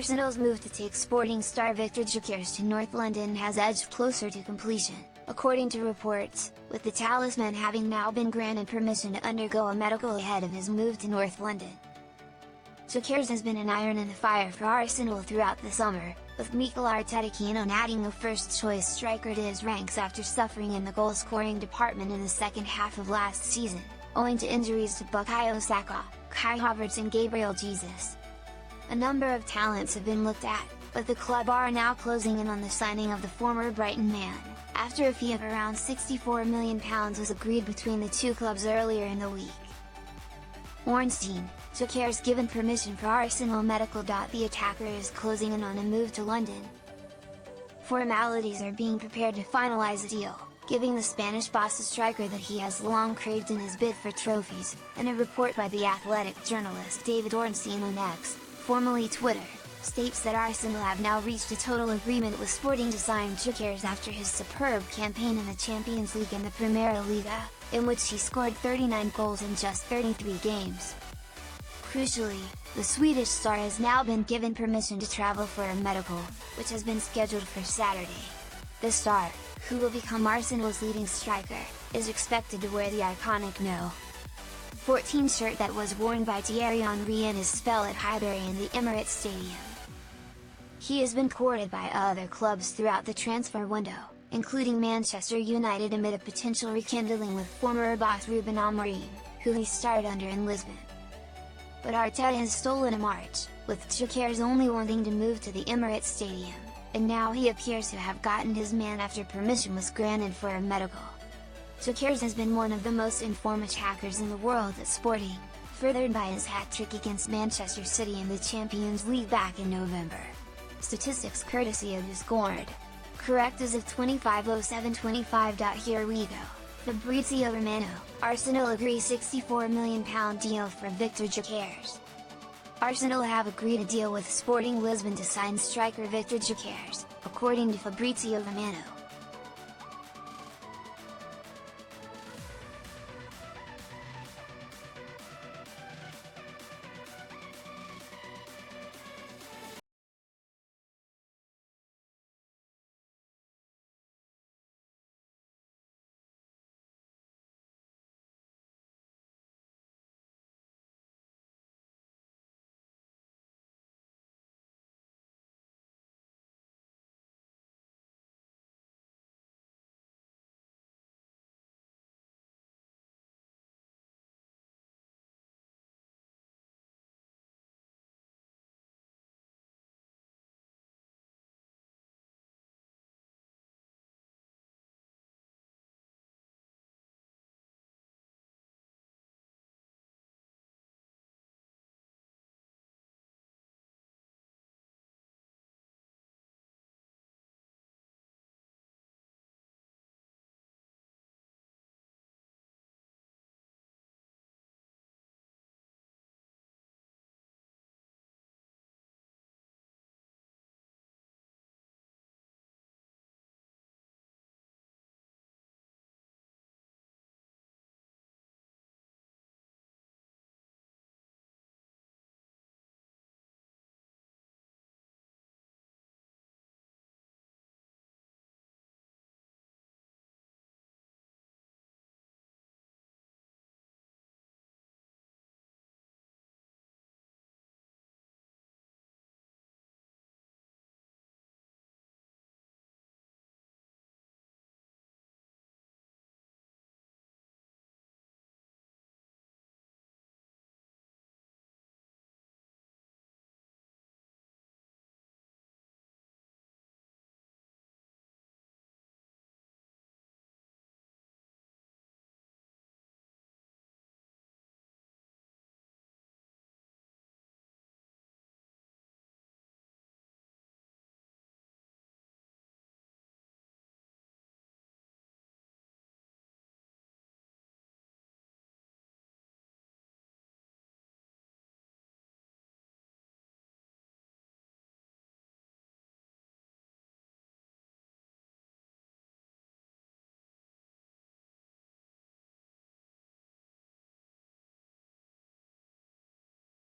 Arsenal's move to take Sporting star Victor Gyokeres to North London has edged closer to completion, according to reports, with the talisman having now been granted permission to undergo a medical ahead of his move to North London. Gyokeres has been an iron in the fire for Arsenal throughout the summer, with Mikel Arteta keen on adding a first-choice striker to his ranks after suffering in the goal-scoring department in the second half of last season, owing to injuries to Bukayo Saka, Havertz and Gabriel Jesus. A number of talents have been looked at, but the club are now closing in on the signing of the former Brighton man, after a fee of around £64 million was agreed between the two clubs earlier in the week. Ornstein, Gyokeres given permission for Arsenal medical. The attacker is closing in on a move to London. Formalities are being prepared to finalise a deal, giving the Spanish boss a striker that he has long craved in his bid for trophies, and a report by the Athletic journalist David Ornstein on X, formerly Twitter, states that Arsenal have now reached a total agreement with Sporting to sign Gyokeres after his superb campaign in the Champions League and the Primera Liga, in which he scored 39 goals in just 33 games. Crucially, the Swedish star has now been given permission to travel for a medical, which has been scheduled for Saturday. The star, who will become Arsenal's leading striker, is expected to wear the iconic No. 14 shirt that was worn by Thierry Henry in his spell at Highbury in the Emirates Stadium. He has been courted by other clubs throughout the transfer window, including Manchester United amid a potential rekindling with former boss Ruben Amorim, who he starred under in Lisbon. But Arteta has stolen a march, with Gyokeres only wanting to move to the Emirates Stadium, and now he appears to have gotten his man after permission was granted for a medical. Gyokeres has been one of the most informed attackers in the world at Sporting, furthered by his hat-trick against Manchester City in the Champions League back in November. Statistics courtesy of goalscoring. Correct as of 25/07/25. Here we go. Fabrizio Romano, Arsenal agree £64 million deal for Victor Gyokeres. Arsenal have agreed a deal with Sporting Lisbon to sign striker Victor Gyokeres, according to Fabrizio Romano.